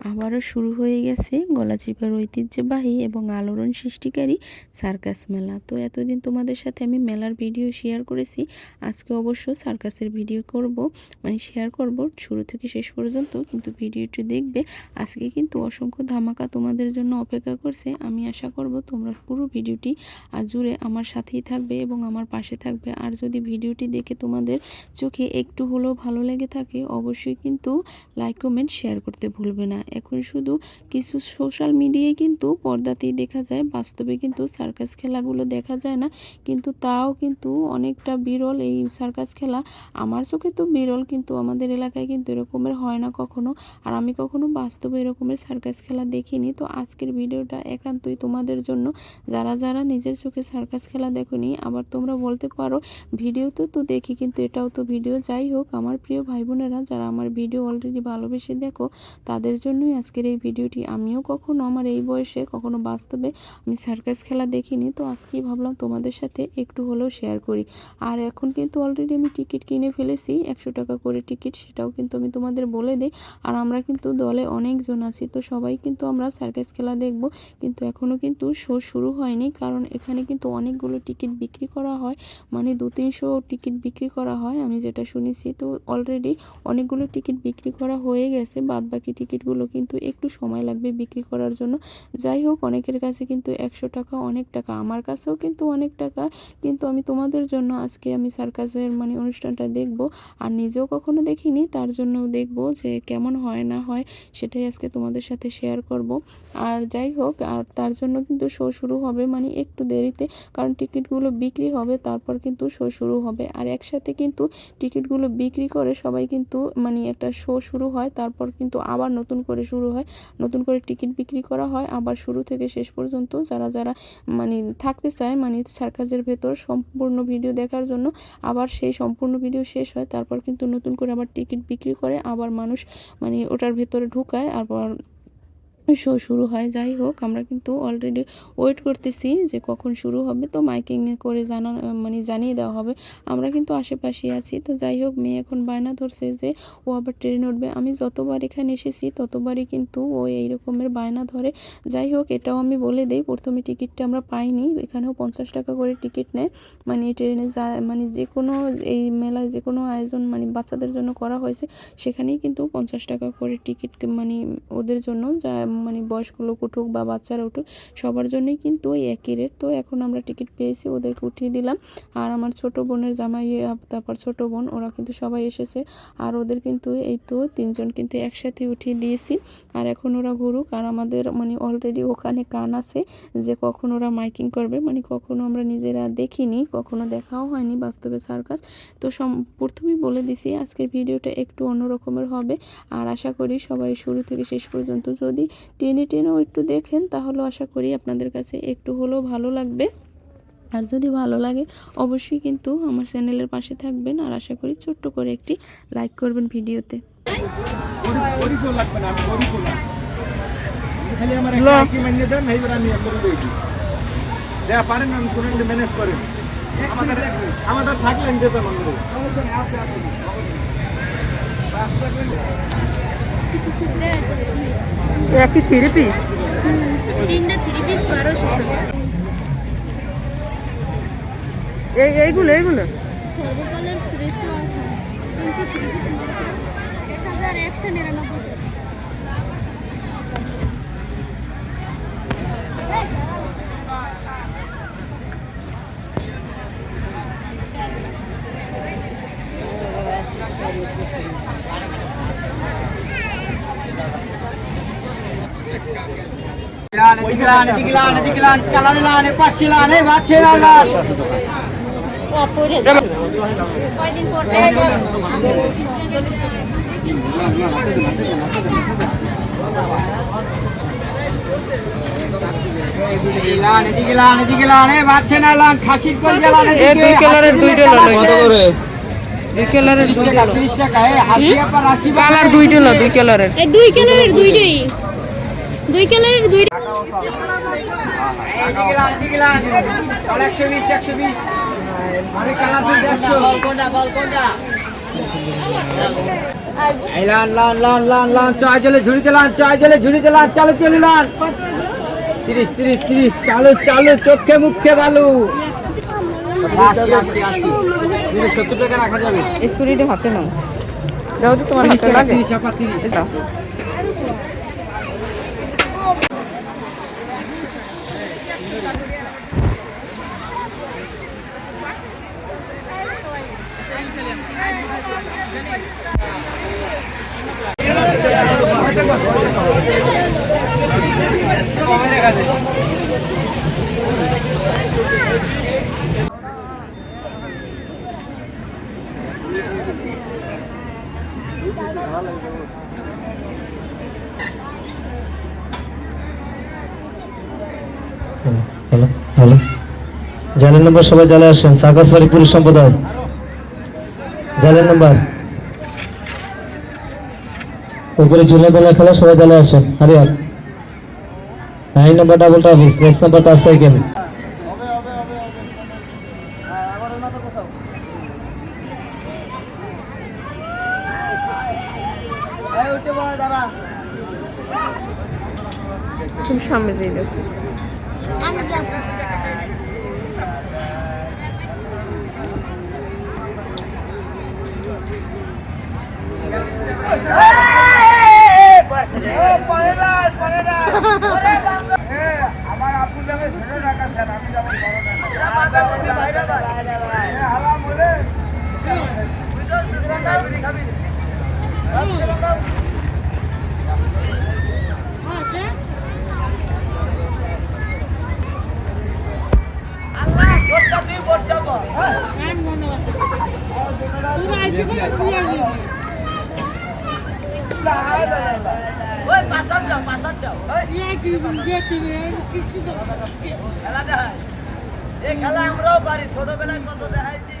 আবারও শুরু হয়ে গেছে গলাচিপার ঐতিহ্যবাহী এবং আলোড়ন সৃষ্টিকারী সার্কাস মেলা। তো এতদিন তোমাদের সাথে আমি মেলার ভিডিও শেয়ার করেছি, আজকে অবশ্য সার্কাসের ভিডিও করব, শেয়ার করব শুরু থেকে শেষ পর্যন্ত। কিন্তু ভিডিওটি দেখবে, আজকে কিন্তু অসংখ্য ধামাকা তোমাদের জন্য অপেক্ষা করছে। আমি আশা করব তোমরা পুরো ভিডিওটি জুড়ে আমার সাথেই থাকবে এবং আমার পাশে থাকবে। আর যদি ভিডিওটি দেখে তোমাদের চোখে একটু হলেও ভালো লেগে থাকে, অবশ্যই কিন্তু লাইক কমেন্ট শেয়ার করতে ভুলবে না। এখন শুধু কিছু সোশ্যাল মিডিয়ায় কিন্তু পর্দাতেই দেখা যায়, বাস্তবে কিন্তু সার্কাস খেলাগুলো দেখা যায় না। কিন্তু তাও কিন্তু অনেকটা বিরল এই সার্কাস খেলা। আমার চোখে তো বিরল, কিন্তু আমাদের এলাকায় কিন্তু এরকমের হয় না কখনো। আর আমি কখনো বাস্তবে এরকমের সার্কাস খেলা দেখিনি। তো আজকের ভিডিওটা একান্তই তোমাদের জন্য, যারা যারা নিজের চোখে সার্কাস খেলা দেখোনি। আবার তোমরা বলতে পারো ভিডিওতে তো দেখি, কিন্তু এটাও তো ভিডিও। যাই হোক, আমার প্রিয় ভাই বোনেরা যারা আমার ভিডিও অলরেডি ভালোবেসে দেখো, তাদের জন্যই আজকের এই ভিডিওটি। আমিও কখনো আমার এই বয়সে কখনো বাস্তবে আমি সার্কাস খেলা দেখিনি, তো আজকেই ভাবলাম তোমাদের সাথে একটু হলেও শেয়ার করি। আর এখন কিন্তু অলরেডি আমি টিকিট কিনে ফেলেছি, 100 টাকা করে টিকিট, সেটাও কিন্তু আমি তোমাদের বলে দিই। আর আমরা কিন্তু দলে অনেকজন আছি, তো সবাই কিন্তু আমরা সার্কাস খেলা দেখব। কিন্তু এখনও কিন্তু শো শুরু হয়নি, কারণ এখানে কিন্তু অনেকগুলো টিকিট বিক্রি করা হয়, 200-300 টিকিট বিক্রি করা হয় আমি যেটা শুনেছি। তো অলরেডি অনেকগুলো টিকিট বিক্রি করা হয়ে গেছে, বাদ বাকি টিকিটগুলো কিন্তু একটু সময় লাগবে বিক্রি করার জন্য। যাই হোক, অনেকের কাছে কিন্তু 100 টাকা অনেক টাকা, আমার কাছেও কিন্তু অনেক টাকা। কিন্তু আমি তোমাদের জন্য আজকে আমি সার্কাসের অনুষ্ঠানটা দেখব, আর নিজেও কখনো দেখিনি, তার জন্যও দেখব যে কেমন হয় না হয়, সেটাই আজকে তোমাদের সাথে শেয়ার করব। আর যাই হোক, আর তার জন্য কিন্তু শো শুরু হবে একটু দেরিতে, কারণ টিকিটগুলো বিক্রি হবে, তারপর কিন্তু শো শুরু হবে। আর একসাথে কিন্তু টিকিটগুলো বিক্রি করে সবাই কিন্তু একটা শো শুরু হয়, তারপর কিন্তু আবার নতুন করে শুরু হয়, নতুন করে টিকিট বিক্রি করা হয় আবার শুরু থেকে শেষ পর্যন্ত। যারা যারা থাকতে চায় সার্কাসের ভেতর সম্পূর্ণ ভিডিও দেখার জন্য, আবার সেই সম্পূর্ণ ভিডিও শেষ হয়, তারপর কিন্তু নতুন করে আবার টিকিট বিক্রি করে আবার মানুষ ওটার ভেতরে ঢুকায়, আবার শো শুরু হয়। যাই হোক, আমরা কিন্তু অলরেডি ওয়েট করতেছি যে কখন শুরু হবে, তো মাইকিং করে জানিয়ে দেওয়া হবে। আমরা কিন্তু আশেপাশে আছি। তো যাই হোক, মেয়ে এখন বায়না ধরছে যে ও আবার ট্রেনে উঠবে। আমি যতবার এখানে এসেছি ততবারই কিন্তু ও এই রকমের বায়না ধরে। যাই হোক, এটাও আমি বলে দিই, প্রথমে টিকিটটা আমরা পাইনি, এখানেও 50 টাকা করে টিকিট নেয়। ট্রেনে যা যে কোনো এই মেলায় যে কোনো আয়োজন বাচ্চাদের জন্য করা হয়েছে, সেখানেই কিন্তু 50 টাকা করে টিকিট ওদের জন্য, যা বয়স্ক লোক উঠুক বা বাচ্চারা উঠুক, সবার জন্যই কিন্তু ওই একই রেট। তো এখন আমরা টিকিট পেয়েছি, ওদেরকে উঠিয়ে দিলাম। আর আমার ছোট বোনের জামাই, তারপর ছোট বোন, ওরা কিন্তু সবাই এসেছে। আর ওদের কিন্তু এই তো 3 জন কিন্তু একসাথে উঠিয়ে দিয়েছি। আর এখন ওরা ঘুরুক। আর আমাদের অলরেডি ওখানে কান আছে যে কখন ওরা মাইকিং করবে, কখনো আমরা নিজেরা দেখিনি, কখনো দেখাও হয়নি বাস্তবে সার্কাস। তো প্রথমেই বলে দিছি আজকের ভিডিওটা একটু অন্যরকমের হবে। আর আশা করি সবাই শুরু থেকে শেষ পর্যন্ত যদি টেনেও একটু দেখেন, তাহলে আশা করি আপনাদের কাছে একটু হলেও ভালো লাগবে। আর যদি ভালো লাগে, অবশ্যই কিন্তু আমার চ্যানেলের পাশে থাকবেন। আর আশা করি ছোট্ট করে একটি লাইক করবেন ভিডিওতে। আমাদের থাকলেন যেতে একই 3 পিস, তিনটা 3 পিস 1200 টাকা। এইগুলো সর্বকালের শ্রেষ্ঠ অফার, কিন্তু 3 পিস 1199 টাকা। কয়দিন পর এই 2 কালারের 2টা ললো, কত করে? 2 কালারের 2 টাকা, 30 টাকা। কালার 2টা ললো, 2 কালারের, এই 2 কালারের 2টাই, 2 কালারের 2 120 120 আরে কালার 2 দেখছো, কোনটা এই লান লান লান লান লান চাই জলে ঝুড়িতে লান চাই জলে ঝুড়িতে লান চালো চলে লান 30 30 30 চালো চালো চোখে মুখে ভালো 80 80 80 70 টাকা রাখা যাবে এই ছুরিটা হাতে নাও, দাও তো তোমার হাতে লাগে। 30 টাকা 30 এই দাও। হ্যালো হ্যালো, জালের নাম্বার সবাই জালে আসেন। সার্কাস বাড়ি পুরুষ সম্প্রদায় জালের নাম্বার উপরে ঝুলে বেলা খেলা, সবাই জালে আসেন। হারিয়ার 9 নাম্বার ডাবল টাফিস, নেক্সট নাম্বার তার সাইকেল। তুমি সামনে যাই দাও। আমি যাবো। আমার আপুর নামে ছেড়ে রাখাচ্ছেন, আমি যাবো খেলা আমরাও পারি, ছোটবেলায় কত দেখাইছি।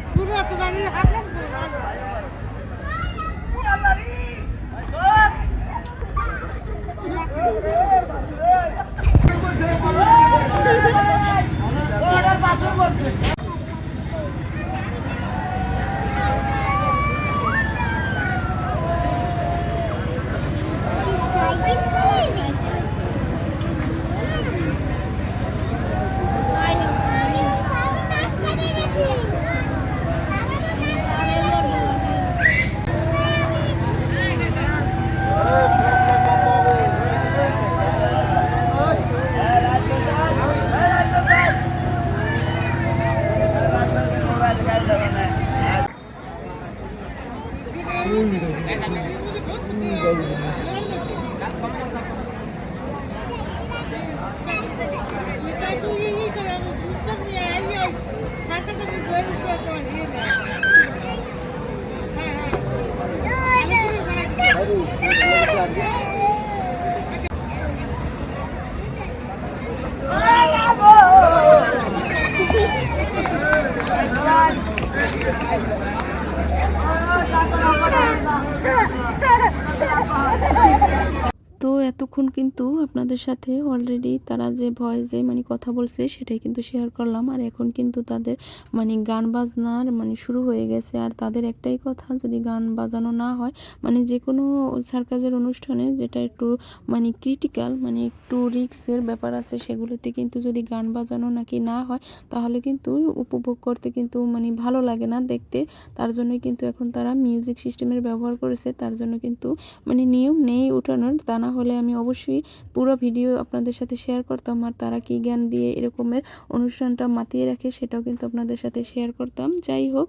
তো এতক্ষণ কিন্তু আপনাদের সাথে অলরেডি তারা যে ভয়েসে মানে কথা বলছে সেটাই কিন্তু শেয়ার করলাম। আর এখন কিন্তু তাদের মানে গান বাজনার মানে শুরু হয়ে গেছে। আর তাদের একটাই কথা, যদি গান বাজানো না হয় মানে যে কোনো সার্কাসের অনুষ্ঠানে যেটা একটু মানে ক্রিটিক্যাল মানে একটু রিস্কের ব্যাপার আছে, সেগুলোতে কিন্তু যদি গান বাজানো নাকি না হয় তাহলে কিন্তু উপভোগ করতে কিন্তু মানে ভালো লাগে না দেখতে। তার জন্যই কিন্তু এখন তারা মিউজিক সিস্টেমের ব্যবহার করেছে। তার জন্য কিন্তু মানে নিয়ম নেই উঠানোর, তা না হলে আমি অবশ্যই পুরো ভিডিও আপনাদের সাথে শেয়ার করতাম। আর তারা কি জ্ঞান দিয়ে এরকমের অনুষ্ঠানটা মাতিয়ে রাখে সেটাও কিন্তু আপনাদের সাথে শেয়ার করতাম। যাই হোক,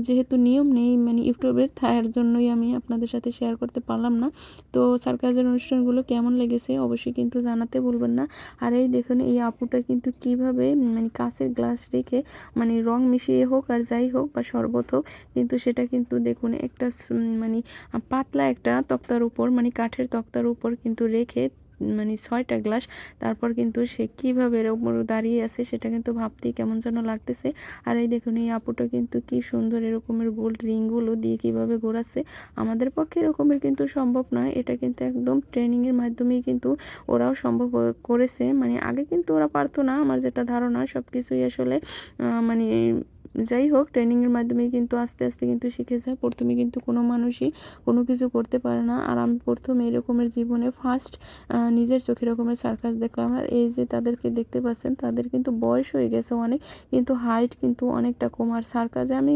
যেহেতু নিয়ম নেই মানে ইউটিউবের, তার জন্যই আমি আপনাদের সাথে শেয়ার করতে পারলাম না। তো সার্কাসের অনুষ্ঠানগুলো কেমন লেগেছে অবশ্যই কিন্তু জানাতে ভুলবেন না। আর এই দেখুন এই আপুটা কিন্তু কিভাবে মানে কাঁচের গ্লাস রেখে মানে রং মিশিয়ে হোক আর যাই হোক বা শরবত হোক, কিন্তু সেটা কিন্তু দেখুন একটা মানে পাতলা একটা তক্তার উপর মানে কাঠের তক্তার উপর কিন্তু রেখে মানে 6টা গ্লাস, তারপর কিন্তু সে কীভাবে এর উপর দাঁড়িয়ে আছে সেটা কিন্তু ভাবতেই কেমন যেন লাগতেছে। আর এই দেখুন এই আপুটা কিন্তু কি সুন্দর এরকমের গোল্ড রিংগুলো দিয়ে কিভাবে ঘোরাচ্ছে। আমাদের পক্ষে এরকমের কিন্তু সম্ভব নয়, এটা কিন্তু একদম ট্রেনিংয়ের মাধ্যমেই কিন্তু ওরাও সম্ভব করেছে। মানে আগে কিন্তু ওরা পারতো না, আমার যেটা ধারণা সব কিছুই আসলে মানে যাই হোক, ট্রেনিংয়ের মাধ্যমে কিন্তু আস্তে আস্তে কিন্তু শিখে যায়। প্রথমে কিন্তু কোনো মানুষই কোনো কিছু করতে পারে না। আর আমি প্রথমে এরকমের জীবনে ফার্স্ট নিজের চোখে এরকমের সার্কাস দেখলাম। আর এই যে তাদেরকে দেখতে পাচ্ছেন, তাদের কিন্তু বয়স হয়ে গেছে অনেক, কিন্তু হাইট কিন্তু অনেকটা কম। আর সার্কাসে আমি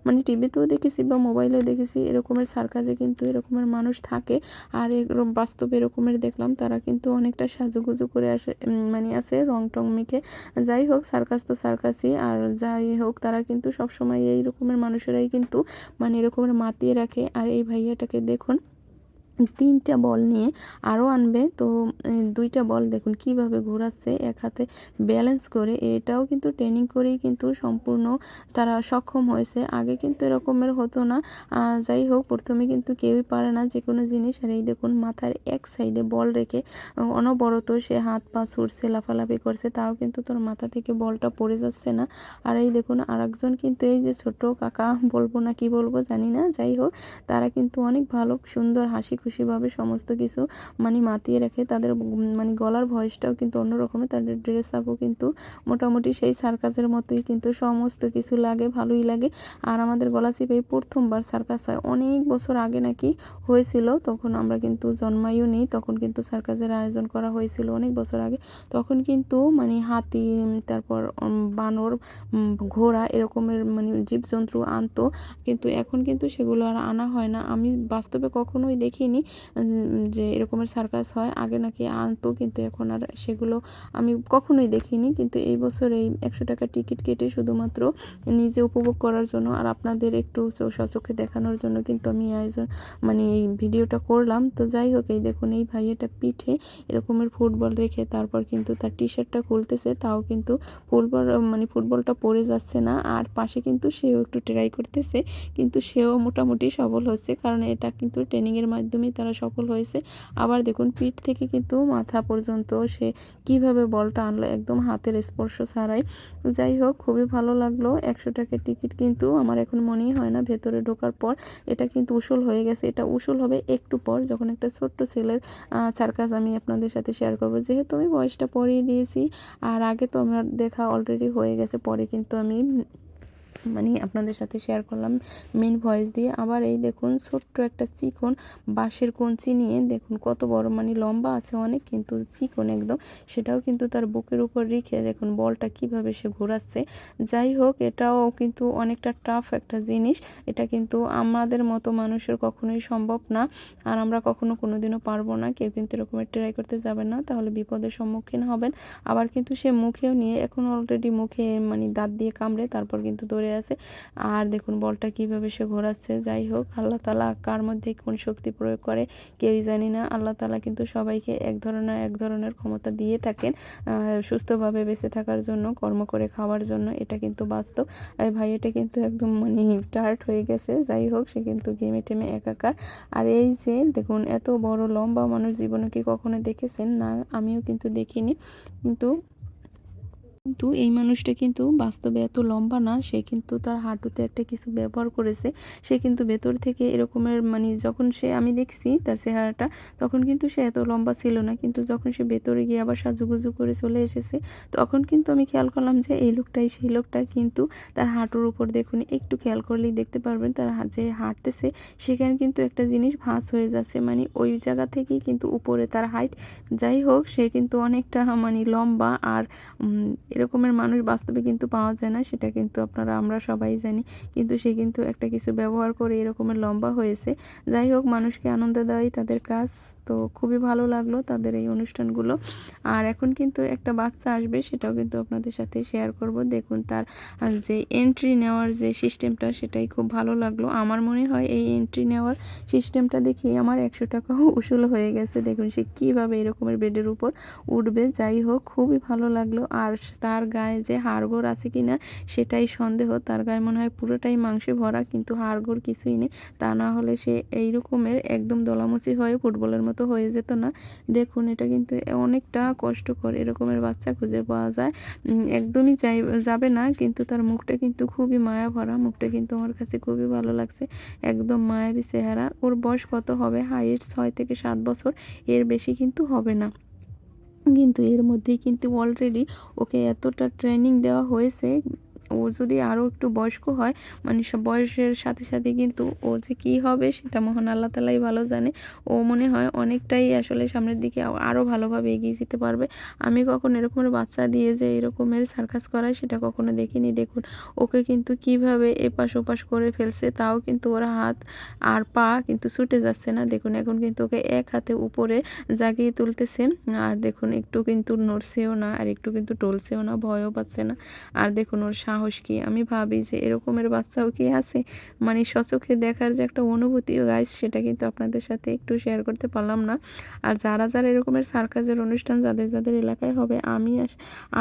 মানে টিভিতেও দেখেছি বা মোবাইলেও দেখেছি এরকমের সার্কাসে কিন্তু এরকমের মানুষ থাকে। আর এরকম বাস্তবে এরকমের দেখলাম, তারা কিন্তু অনেকটা সাজুগুজু করে আসে, মানে আছে রং টং মেখে। যাই হোক, সার্কাস তো সার্কাসই। আর যাই হোক, তারা কিন্তু সবসময় এই রকমের মানুষেরাই কিন্তু মানে এরকমের মাতিয়ে রাখে। আর এই ভাইয়াটাকে দেখুন, 3টা বল নিয়ে আরও আনবে, তো 2টা বল দেখুন কিভাবে ঘোরাচ্ছে এক হাতে ব্যালেন্স করে। এটাও কিন্তু ট্রেনিং করেই কিন্তু সম্পূর্ণ তারা সক্ষম হয়েছে। আগে কিন্তু এরকমের হতো না। যাই হোক, প্রথমে কিন্তু কেউই পারে না যে কোনো জিনিস। আর এই দেখুন মাথার এক সাইডে বল রেখে অনবরত সে হাত পা ছুড়ছে, লাফালাফি করছে, তাও কিন্তু তোর মাথা থেকে বলটা পড়ে যাচ্ছে না। আর এই দেখুন আরেকজন কিন্তু এই যে ছোট কাকা বলবো না কি বলবো জানি না, যাই হোক, তারা কিন্তু অনেক ভালো সুন্দর হাসি খুশিভাবে সমস্ত কিছু মানে মাতিয়ে রাখে। তাদের মানে গলার ভয়েসটাও কিন্তু অন্যরকমের, তাদের ড্রেস আপও কিন্তু মোটামুটি সেই সার্কাসের মতোই কিন্তু সমস্ত কিছু লাগে, ভালোই লাগে। আর আমাদের গলাচিপায় প্রথমবার সার্কাস হয় অনেক বছর আগে নাকি হয়েছিল, তখন আমরা কিন্তু জন্মাইও নেই, তখন কিন্তু সার্কাসের আয়োজন করা হয়েছিল অনেক বছর আগে। তখন কিন্তু মানে হাতি, তারপর বানর, ঘোড়া এরকমের মানে জীবজন্তু আনতো, কিন্তু এখন কিন্তু সেগুলো আর আনা হয় না। আমি বাস্তবে কখনোই দেখিনি যে এরকমের সার্কাস হয়। আগে নাকি আনতো, কিন্তু এখন আর সেগুলো আমি কখনোই দেখিনি। কিন্তু এই বছর এই 100 টাকা টিকিট কেটে শুধুমাত্র নিজে উপভোগ করার জন্য আর আপনাদের একটু সচক্ষে দেখানোর জন্য কিন্তু আমি আয়োজন মানে এই ভিডিওটা করলাম। তো যাই হোক, এই দেখুন এই ভাইয়াটা পিঠে এরকমের ফুটবল রেখে তারপর কিন্তু তার টি শার্টটা খুলতেছে, তাও কিন্তু ফুটবলটা পড়ে যাচ্ছে না। আর পাশে কিন্তু সেও একটু ট্রাই করতেছে, কিন্তু সেও মোটামুটি সফল হচ্ছে, কারণ এটা কিন্তু ট্রেনিংয়ের মাধ্যমেই তারা সফল হয়েছে। আবার দেখুন পিঠ থেকে কিন্তু মাথা পর্যন্ত সে কিভাবে বলটা আনলো একদম হাতের স্পর্শ ছাড়াই। যাই হোক, খুবই ভালো লাগলো। 100 টাকার টিকিট কিন্তু আমার এখন মনেই হয় না ভেতরে ঢোকার পর এটা কিন্তু উসুল হয়ে গেছে। এটা উসুল হবে একটু পর, যখন একটা ছোট্ট ছেলের সার্কাস আমি আপনাদের সাথে শেয়ার করবো। যেহেতু আমি বয়সটা পরিয়ে দিয়েছি, আর আগে তো আমার দেখা অলরেডি হয়ে গেছে, পরে কিন্তু আমি মানে আপনাদের সাথে শেয়ার করলাম মেন ভয়েস দিয়ে। আবার এই দেখুন ছোট্ট একটা চিকন বাঁশের কঞ্চি নিয়ে, দেখুন কত বড়, মানে লম্বা আছে অনেক কিন্তু চিকন একদম, সেটাও কিন্তু তার বুকের উপর রেখে দেখুন বলটা কিভাবে সে ঘোরাচ্ছে। যাই হোক, এটাও কিন্তু অনেকটা টাফ একটা জিনিস। এটা কিন্তু আমাদের মতো মানুষের কখনোই সম্ভব না, আর আমরা কোনোদিনও পারবো না। কেউ কিন্তু এরকমের ট্রাই করতে যাবেন না, তাহলে বিপদের সম্মুখীন হবেন। আবার কিন্তু সে মুখেও নিয়ে, এখন অলরেডি মুখে মানে দাঁত দিয়ে কামড়ে তারপর কিন্তু দৌড়ে আছে। আর দেখুন বলটা কিভাবে সে ঘোরাচ্ছে। যাই হোক, আল্লাহ তাআলা কার মধ্যে কোন শক্তি প্রয়োগ করে কেউই জানি না। আল্লাহ তাআলা কিন্তু সবাইকে এক ধরনের ক্ষমতা দিয়ে থাকেন সুস্থভাবে বেঁচে থাকার জন্য, কর্ম করে খাওয়ার জন্য। এটা কিন্তু বাস্তব। এই ভাইয়াটা কিন্তু একদম মানে টায়ার্ড হয়ে গেছে। যাই হোক, সে কিন্তু গেমে টেমে একাকার। আর এই যে দেখুন এত বড় লম্বা মানুষ জীবনে কি কখনো দেখেছেন? না, আমিও কিন্তু দেখিনি। কিন্তু এই মানুষটা কিন্তু বাস্তবে এত লম্বা না, সে কিন্তু তার হাঁটুতে একটা কিছু ব্যবহার করেছে। সে কিন্তু ভেতর থেকে এরকমের মানে যখন আমি দেখছি তার চেহারাটা, তখন কিন্তু সে এত লম্বা ছিল না, কিন্তু যখন সে ভেতরে গিয়ে আবার সাজুগুজু করে চলে এসেছে, তখন কিন্তু আমি খেয়াল করলাম যে এই লোকটাই সেই লোকটা। কিন্তু তার হাঁটুর উপর দেখুন, একটু খেয়াল করলেই দেখতে পারবেন তার যে হাঁটতেছে সেখানে কিন্তু একটা জিনিস ভাঁজ হয়ে যাচ্ছে, মানে ওই জায়গা থেকেই কিন্তু উপরে তার হাইট। যাই হোক, সে কিন্তু অনেকটা মানে লম্বা। আর এরকমের মানুষ বাস্তবে কিন্তু পাওয়া যায় না, সেটা কিন্তু আমরা সবাই জানি। কিন্তু সে কিন্তু একটা কিছু ব্যবহার করে এরকমের লম্বা হয়েছে। যাই হোক, মানুষকে আনন্দ দেওয়াই তাদের কাজ। তো খুবই ভালো লাগলো তাদের এই অনুষ্ঠানগুলো। আর এখন কিন্তু একটা বাচ্চা আসবে, সেটাও কিন্তু আপনাদের সাথে শেয়ার করব। দেখুন তার যে এন্ট্রি নেওয়ার যে সিস্টেমটা, সেটাই খুব ভালো লাগলো। আমার মনে হয় এই এন্ট্রি নেওয়ার সিস্টেমটা দেখে আমার 100 টাকাও উসুল হয়ে গেছে। দেখুন সে কীভাবে এরকমের বেডের উপর উঠবে। যাই হোক, খুবই ভালো লাগলো। আর তার গায়ে যে হাড়গোড় আছে কিনা সেটাই সন্দেহ। তার গায়ে মনে হয় পুরোটাই মাংসে ভরা, কিন্তু হাড়গোড় কিছুই নেই। তা না হলে সে এই রকমের একদম দলামুচি হয়ে ফুটবলের মতো হয়ে যেত না। দেখুন এটা কিন্তু অনেকটা কষ্টকর, এরকমের বাচ্চা খুঁজে পাওয়া যায় একদমই যাবে না। কিন্তু তার মুখটা কিন্তু খুবই মায়া ভরা, মুখটা কিন্তু আমার কাছে খুবই ভালো লাগছে, একদম মায়াবী চেহারা। ওর বয়স কত হবে? হাইট 6 থেকে 7 বছর, এর বেশি কিন্তু হবে না। কিন্তু এর মধ্যেই কিন্তু অলরেডি ওকে এতটা ট্রেনিং দেওয়া হয়েছে, ও ও যদি আরও একটু বয়স্ক হয়, মানে সব বয়সের সাথে সাথে কিন্তু ও যে কী হবে সেটা মহান আল্লাহ তালাই ভালো জানে। ও মনে হয় অনেকটাই আসলে সামনের দিকে আরও ভালোভাবে এগিয়ে যেতে পারবে। আমি কখনো এরকমের বাচ্চা দিয়ে যে এরকমের সার্কাস করায় সেটা কখনো দেখিনি। দেখুন ওকে কিন্তু কিভাবে এপাশ ওপাশ করে ফেলছে, তাও কিন্তু ওর হাত আর পা কিন্তু ছুটে যাচ্ছে না। দেখুন এখন কিন্তু ওকে এক হাতে উপরে জাগিয়ে তুলতেছে, আর দেখুন একটু কিন্তু নড়ছেও না আর একটু কিন্তু টলছেও না, ভয়ও পাচ্ছে না। আর দেখুন ওর সাহস কি, আমি ভাবি যে এরকমের বাচ্চাও কি আছে, মানে স্বচক্ষে দেখার যে একটা অনুভূতি গাইস, সেটা কিন্তু আপনাদের সাথে একটু শেয়ার করতে পারলাম না। আর যারা যারা এরকমের সার্কাসের অনুষ্ঠান যাদের যাদের এলাকায় হবে,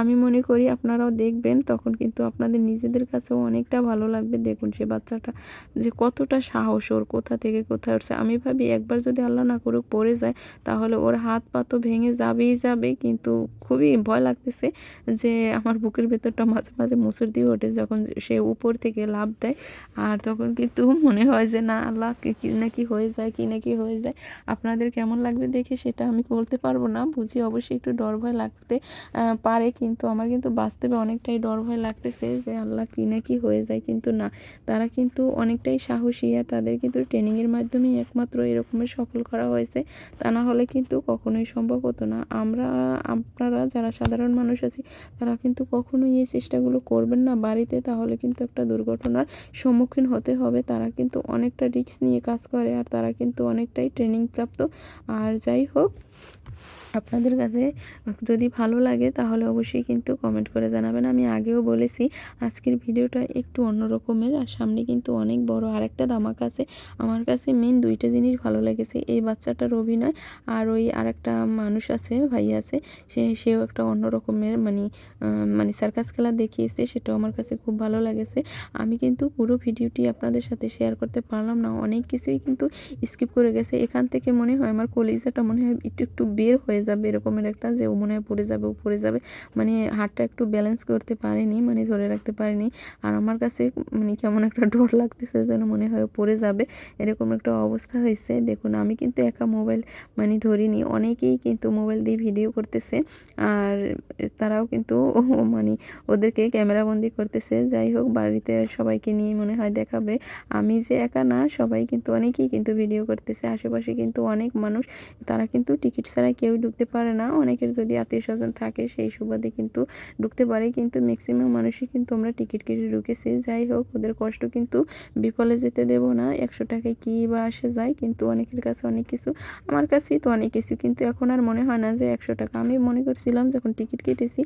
আমি মনে করি আপনারাও দেখবেন, তখন কিন্তু আপনাদের নিজেদের কাছেও অনেকটা ভালো লাগবে। দেখুন সে বাচ্চাটা যে কতটা সাহস, ওর কোথা থেকে কোথায় উঠছে। আমি ভাবি একবার যদি আল্লাহ না করুক পড়ে যায়, তাহলে ওর হাত পা তো ভেঙে যাবেই যাবে, কিন্তু খুবই ভয় লাগতেছে যে আমার বুকের ভেতরটা মাঝে মাঝে মুসুর দিয়ে ওঠে যখন সে উপর থেকে লাফ দেয়। আর তখন কিন্তু মনে হয় যে না আল্লাহ কি না কি হয়ে যায়, কি না কি হয়ে যায়। আপনাদের কেমন লাগবে দেখে সেটা আমি বলতে পারবো না, বুঝি অবশ্যই একটু ডর ভয় লাগতে পারে, কিন্তু আমার কিন্তু বাস্তবে অনেকটাই ডর ভয় লাগতেছে যে আল্লাহ কি না কি হয়ে যায়। কিন্তু না, তারা কিন্তু অনেকটাই সাহসী, আর তাদের কিন্তু ট্রেনিংয়ের মাধ্যমেই একমাত্র এরকমের সফল করা হয়েছে, তা না হলে কিন্তু কখনোই সম্ভব হতো না। আপনারা যারা সাধারণ মানুষ আছি তারা কিন্তু কখনোই এই চেষ্টাগুলো করবেন না বাড়িতে, তাহলে কিন্তু একটা দুর্ঘটনার সম্মুখীন হতে হবে। তারা কিন্তু অনেকটা রিস্ক নিয়ে কাজ করে, আর তারা কিন্তু অনেকটাই ট্রেনিং প্রাপ্ত। আর যাই হোক, আপনাদের কাছে যদি ভালো লাগে তাহলে অবশ্যই কিন্তু কমেন্ট করে জানাবেন। আমি আগেও বলেছি আজকের ভিডিওটা একটু অন্য রকমের, আর সামনে কিন্তু অনেক বড় আরেকটা ধামাকা আছে। আমার কাছে মেন দুইটা জিনিস ভালো লেগেছে, এই বাচ্চাটার অভিনয়, আর ওই আরেকটা মানুষ আছে, ভাই আছে, সেও একটা অন্য রকমের মানে সার্কাস খেলা দেখিয়েছে, সেটাও আমার কাছে খুব ভালো লেগেছে। আমি কিন্তু পুরো ভিডিওটি আপনাদের সাথে শেয়ার করতে পারলাম না, অনেক কিছুই কিন্তু স্কিপ করে গেছে। এখান থেকে মনে হয় আমার কলিজাটা মনে হয় একটু একটু বের হয়ে যাবে এরকমের একটা, যে ও মনে হয় পড়ে যাবে, মানে হাতটা একটু ব্যালেন্স করতে পারেনি, মানে ধরে রাখতে পারেনি। আর আমার কাছে মানে কেমন একটা ডর লাগতেছে, যেন মনে হয় পড়ে যাবে, এরকম একটা অবস্থা হয়েছে। দেখুন আমি কিন্তু একা মোবাইল ধরিনি, অনেকেই কিন্তু মোবাইল দিয়ে ভিডিও করতেছে, আর তারাও কিন্তু মানে ওদেরকে ক্যামেরাবন্দি করতেছে। যাই হোক, বাড়িতে সবাইকে নিয়ে মনে হয় দেখাবে, আমি যে একা না, সবাই কিন্তু অনেকেই কিন্তু ভিডিও করতেছে। আশেপাশে কিন্তু অনেক মানুষ, তারা কিন্তু টিকিট ছাড়া কেউ ঢুকতে পারে না, অনেকের যদি আত্মীয় স্বজন থাকে সেই সুবাদে কিন্তু ঢুকতে পারে, কিন্তু ম্যাক্সিমাম মানুষই কিন্তু আমরা টিকিট কেটে ঢুকেছি। যাই হোক, ওদের কষ্ট কিন্তু বিফলে যেতে দেব না। 100 টাকায় কী বা আসে যায়, কিন্তু অনেকের কাছে অনেক কিছু, আমার কাছেই তো অনেক কিছু, কিন্তু এখন আর মনে হয় না যে 100 টাকা। আমি মনে করছিলাম যখন টিকিট কেটেছি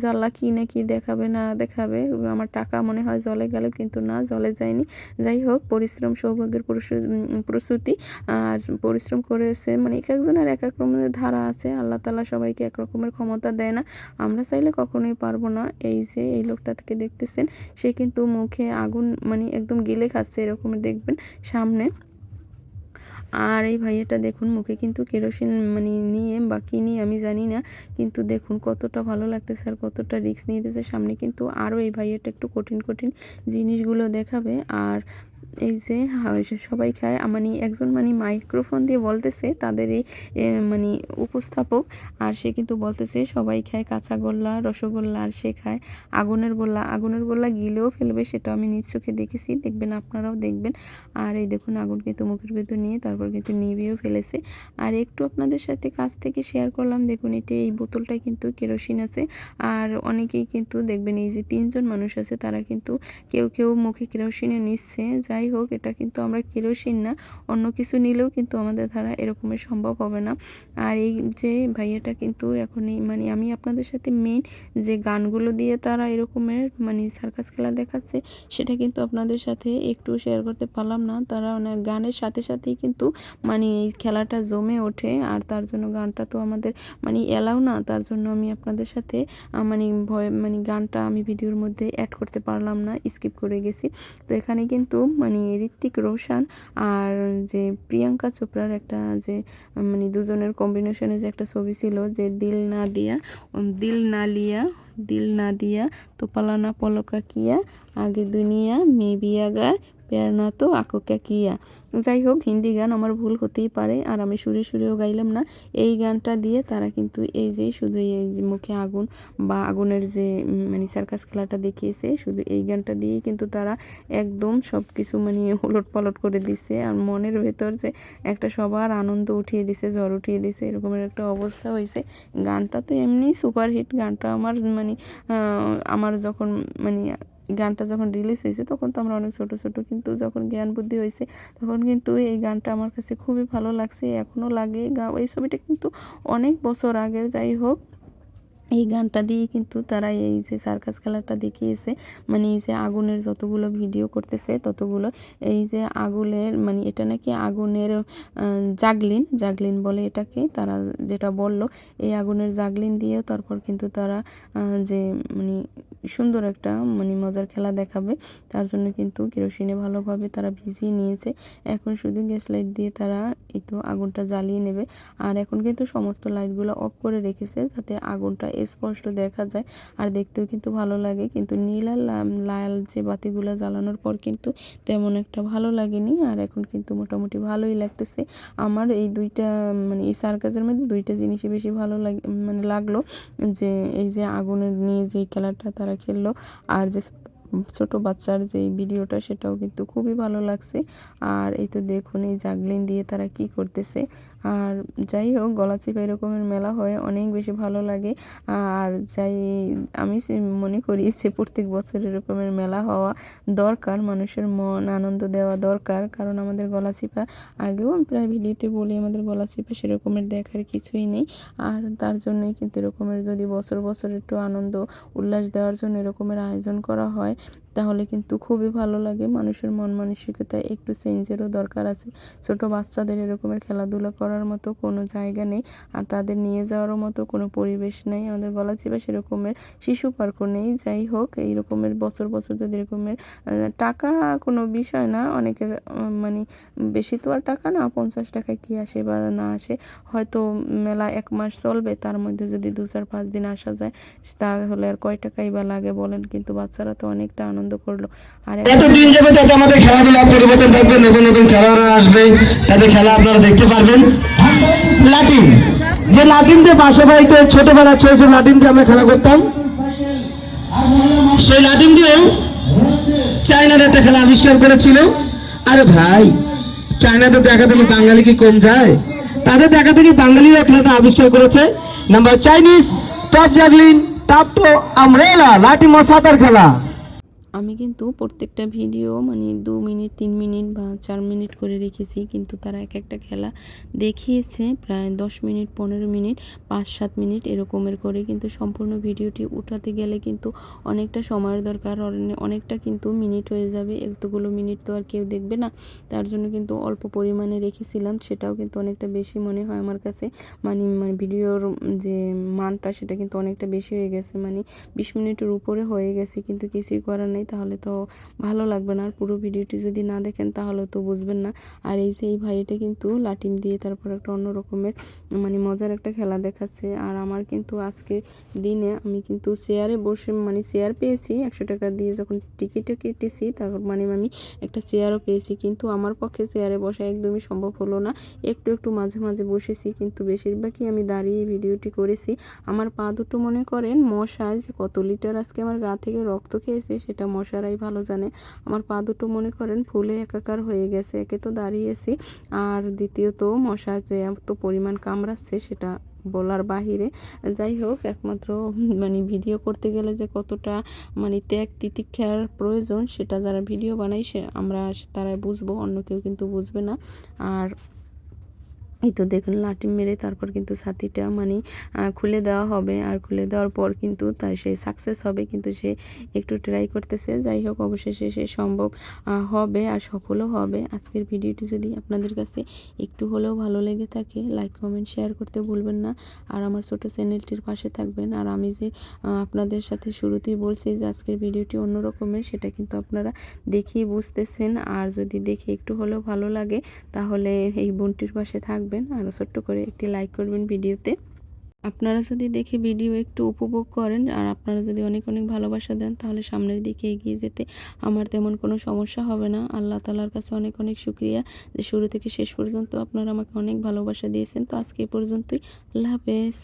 যে আল্লাহ কী না কি দেখাবে না দেখাবে, আমার টাকা মনে হয় জলে গেল, কিন্তু না, জলে যায়নি। যাই হোক, পরিশ্রম সৌভাগ্যের প্রস্তুতি, আর পরিশ্রম করেছে, মানে এক একজনের এক এক রকমের ধারা আছে, আল্লাহ তাআলা সবাইকে এক রকমের ক্ষমতা দেয় না, আমরা চাইলে কখনোই পারবো না। এই যে এই লোকটাকে দেখতেছেন, সে কিন্তু মুখে আগুন মানে একদম গিলে খাচ্ছে এরকমের, দেখবেন সামনে। আর এই ভাইয়াটা দেখুন মুখে কিন্তু কেরোসিন নিয়ে বা কী নিয়ে আমি জানি না, কিন্তু দেখুন কতটা ভালো লাগতেছে আর কতটা রিস্ক নিতেছে। সামনে কিন্তু আরও এই ভাইয়াটা একটু কঠিন কঠিন জিনিসগুলো দেখাবে। আর এই যে সবাই খায়, একজন মাইক্রোফোন দিয়ে বলতেছে, তাদের এই উপস্থাপক, আর সে কিন্তু বলতেছে সবাই খায় কাঁচা গোল্লা, রসগোল্লা, আর সে খায় আগুনের গোল্লা গিলেও ফেলবে, সেটা আমি নিজ চোখে দেখেছি, দেখবেন আপনারাও দেখবেন। আর এই দেখুন আগুন কিন্তু মুখের ভেতর নিয়ে তারপর কিন্তু নিভিয়েও ফেলেছে। আর একটু আপনাদের সাথে কাছ থেকে শেয়ার করলাম, দেখুন এই বোতলটায় কিন্তু কেরোসিন আছে, আর অনেকেই কিন্তু দেখবেন এই যে 3 জন মানুষ আছে, তারা কিন্তু কেউ মুখে কেরোসিনে নিচ্ছে। যাই হোক, এটা কিন্তু আমরা কেরোসিন না, অন্য কিছু নিলেও কিন্তু আমাদের দ্বারা এরকমের সম্ভব হবে না। আর এই যে ভাইয়াটা কিন্তু এখনই আমি আপনাদের সাথে মেন যে গানগুলো দিয়ে তারা এরকমের সার্কাস খেলা দেখাচ্ছে, সেটা কিন্তু আপনাদের সাথে একটু শেয়ার করতে পারলাম না। তারা গানের সাথে সাথেই কিন্তু এই খেলাটা জমে ওঠে, আর তার জন্য গানটা তো আমাদের এলাও না, তার জন্য আমি আপনাদের সাথে গানটা আমি ভিডিওর মধ্যে অ্যাড করতে পারলাম না, স্কিপ করে গেছি। তো এখানে কিন্তু ঋত্বিক রোশন আর যে প্রিয়াঙ্কা চোপড়ার একটা যে দুজনের কম্বিনেশনে যে একটা ছবি ছিল, যে দিল না দিয়া তো পালানা পলকা কিয়া আগে দুনিয়া মে বিয়াগার প্যারনা তো আকো ক্যা কিয়া। যাই হোক, হিন্দি গান আমার ভুল হতেই পারে, আর আমি সুরে সুরেও গাইলাম না। এই গানটা দিয়ে তারা কিন্তু এই যে শুধু এই যে মুখে আগুন বা আগুনের যে মানে সার্কাস খেলাটা দেখিয়েছে, শুধু এই গানটা দিয়েই কিন্তু তারা একদম সব কিছু মানে ওলট পালট করে দিছে। আর মনের ভেতর যে একটা সবার আনন্দ উঠিয়ে দিছে, জ্বর উঠিয়ে দিছে, এরকমের একটা অবস্থা হয়েছে। গানটা তো এমনি সুপারহিট। গানটা আমার মানে আমার যখন মানে গানটা যখন রিলিজ হয়েছে তখন তো আমরা অনেক ছোট ছোট, কিন্তু যখন জ্ঞান বুদ্ধি হয়েছে তখন কিন্তু এই গানটা আমার কাছে খুবই ভালো লাগছে, এখনও লাগে। এই ছবিটা কিন্তু অনেক বছর আগের। যাই হোক, এই গানটা দিয়ে কিন্তু তারা এই যে সার্কাস খেলাটা দেখিয়েছে, মানে এই যে আগুনের যতগুলো ভিডিও করতেছে ততগুলো, এই যে আগুনের মানে এটা নাকি আগুনের জাগলিন বলে এটাকে, তারা যেটা বলল এই আগুনের জাগলিন দিয়েও তারপর কিন্তু তারা যে মানে সুন্দর একটা মানে মজার খেলা দেখাবে। তার জন্য কিন্তু কেরোসিনে ভালোভাবে তারা ভিজিয়ে নিয়েছে। এখন শুধু গ্যাস লাইট দিয়ে তারা এই তো আগুনটা জ্বালিয়ে নেবে। আর এখন কিন্তু সমস্ত লাইটগুলো অফ করে রেখেছে যাতে আগুনটা স্পষ্ট দেখা যায় আর দেখতেও কিন্তু ভালো লাগে। কিন্তু নীল আর লাল যে বাতিগুলো জ্বালানোর পর কিন্তু তেমন একটা ভালো লাগেনি। আর এখন কিন্তু মোটামুটি ভালোই লাগতেছে আমার। এই দুইটা মানে এই সার্কাসের মধ্যে দুইটা জিনিসই বেশি ভালো মানে লাগলো, যে এই যে আগুনের নিয়ে যে খেলাটা তারা খেললো, আর যে ছোট বাচ্চার যে ভিডিওটা সেটাও কিন্তু খুবই ভালো লাগছে। আর এই তো দেখুন এই জাগলিন দিয়ে তারা কি করতেছে। আর যাই হোক, গলাচিপা এরকমের মেলা হয় অনেক বেশি ভালো লাগে। আর আমি মনে করি যে প্রত্যেক বছর এরকমের মেলা হওয়া দরকার, মানুষের মন আনন্দ দেওয়া দরকার। কারণ আমাদের গলাচিপা, আগেও আমি প্রায় ভিডিওতে বলি, আমাদের গলাচিপা সেরকমের দেখার কিছুই নেই। আর তার জন্যই কিন্তু এরকমের যদি বছর বছর একটু আনন্দ উল্লাস দেওয়ার জন্য এরকমের আয়োজন করা হয় তাহলে কিন্তু খুবই ভালো লাগে। মানুষের মন মানসিকতায় একটু চেঞ্জেরও দরকার আছে। ছোট বাচ্চাদের এরকমের খেলাধুলা করার মতো কোনো জায়গা নেই, আর তাদের নিয়ে যাওয়ারও মতো কোনো পরিবেশ নেই। আমাদের গলাচিপা সেরকমের শিশু পার্কও নেই। যাই হোক, এই রকমের বছর বছর যদি এরকমের টাকা কোনো বিষয় না, অনেকের মানে বেশি তো আর টাকা না, 50 টাকায় কি আসে বা না আসে। হয়তো মেলা 1 মাস চলবে, তার মধ্যে যদি 2-4-5 দিন আসা যায় তাহলে আর কয় টাকাই বা লাগে বলেন। কিন্তু বাচ্চারা তো অনেকটা আনন্দ করলো। আর এতদিন যাবে তাতে আমাদের খেলাধুলা পরিবর্তন থাকবে, নতুন নতুন খেলোয়াড়রা আসবে, তাদের খেলা আপনারা দেখতে পারবেন। লাটিম, যে লাটিম দিয়ে পাশে বাড়িতে ছোটবেলা ছোট ছোট লাটিম দিয়ে আমরা খেলা করতাম, সেই লাটিম দিয়ে চায়নার একটা খেলা আবিষ্কার করেছিল। আরে ভাই, চায়নাতে দেখা থেকে বাঙালি কি কম যায়? তাদের দেখা থেকে বাঙালিরা খেলাটা আবিষ্কার করেছে। নাম্বার চাইনিজ টপ জাগলিন, টপ টো আমরেলা, লাটিম ও সাঁতার খেলা। আমি কিন্তু প্রত্যেকটা ভিডিও মানে 2 মিনিট 3 মিনিট বা 4 মিনিট করে রেখেছি, কিন্তু তারা এক একটা খেলা দেখিয়েছে প্রায় 10 মিনিট 15 মিনিট 5-7 মিনিট এরকমের করে। কিন্তু সম্পূর্ণ ভিডিওটি উঠাতে গেলে কিন্তু অনেকটা সময়ের দরকার, অনেকটা কিন্তু মিনিট হয়ে যাবে। এতগুলো মিনিট তো আর কেউ দেখবে না, তার জন্য কিন্তু অল্প পরিমাণে রেখেছিলাম। সেটাও কিন্তু অনেকটা বেশি মনে হয় আমার কাছে, মানে ভিডিওর যে মানটা সেটা কিন্তু অনেকটা বেশি হয়ে গেছে, মানে 20 মিনিটের উপরে হয়ে গেছে। কিন্তু কিছুই করার নেই, তাহলে তো ভালো লাগবে না। আর পুরো ভিডিওটি যদি না দেখেন তাহলে তো বুঝবেন না। আর এই যে এই ভাইটা কিন্তু লাটিম দিয়ে তারপর একটা অন্য রকমের মানে মজার একটা খেলা দেখাচ্ছে। আর আমার কিন্তু আজকে দিনে আমি কিন্তু চেয়ারে বসে মানে চেয়ার পেয়েছি 100 টাকা দিয়ে, যখন টিকিটও কেটেছি তারপর মানে আমি একটা চেয়ারও পেয়েছি। কিন্তু আমার পক্ষে চেয়ারে বসা একদমই সম্ভব হলো না, একটু একটু মাঝে মাঝে বসেছি, কিন্তু বেশিরভাগই আমি দাঁড়িয়ে ভিডিওটি করেছি। আমার পা দুটো মনে করেন মশায় যে কত লিটার আজকে আমার গা থেকে রক্ত খেয়েছে সেটা মশারাই ভালো জানে। আমার পা দুটো মনে করেন ফুলে একাকার হয়ে গেছে, একে তো দাঁড়িয়েছি, আর দ্বিতীয়ত মশা যে এত পরিমাণ কামড়াচ্ছে সেটা বলার বাহিরে। যাই হোক, একমাত্র মানে ভিডিও করতে গেলে যে কতটা মানে ত্যাগ তিতিক্ষার প্রয়োজন সেটা যারা ভিডিও বানাই তারাই বুঝবো, অন্য কেউ কিন্তু বুঝবে না। আর এই তো দেখুন লাঠি মেরে তারপর কিন্তু ছাতিটা মানে খুলে দেওয়া হবে, আর খুলে দেওয়ার পর কিন্তু তাই সে সাকসেস হবে, কিন্তু সে একটু ট্রাই করতেছে। যাই হোক, অবশেষে সে সম্ভব হবে আর সফলও হবে। আজকের ভিডিওটি যদি আপনাদের কাছে একটু হলেও ভালো লেগে থাকে, লাইক কমেন্ট শেয়ার করতে ভুলবেন না। আর আমার ছোট চ্যানেলটির পাশে থাকবেন। আর আমি যে আপনাদের সাথে শুরুতেই বলছি যে আজকের ভিডিওটি অন্য রকমের, সেটা কিন্তু আপনারা দেখেই বুঝতেছেন। আর যদি দেখে একটু হলেও ভালো লাগে তাহলে এই বোনটির পাশে থাকবেন আর ছোট্ট করে একটি লাইক করবেন ভিডিওতে। আপনারা যদি দেখে ভিডিও একটু উপভোগ করেন আর আপনারা যদি অনেক অনেক ভালোবাসা দেন তাহলে সামনের দিকে এগিয়ে যেতে আমার তেমন কোনো সমস্যা হবে না। আল্লাহ তাআলার কাছে অনেক অনেক শুকরিয়া যে শুরু থেকে শেষ পর্যন্ত আপনারা আমাকে অনেক ভালোবাসা দিয়েছেন। তো আজকে এই পর্যন্তই। আল্লাহ হাফেজ।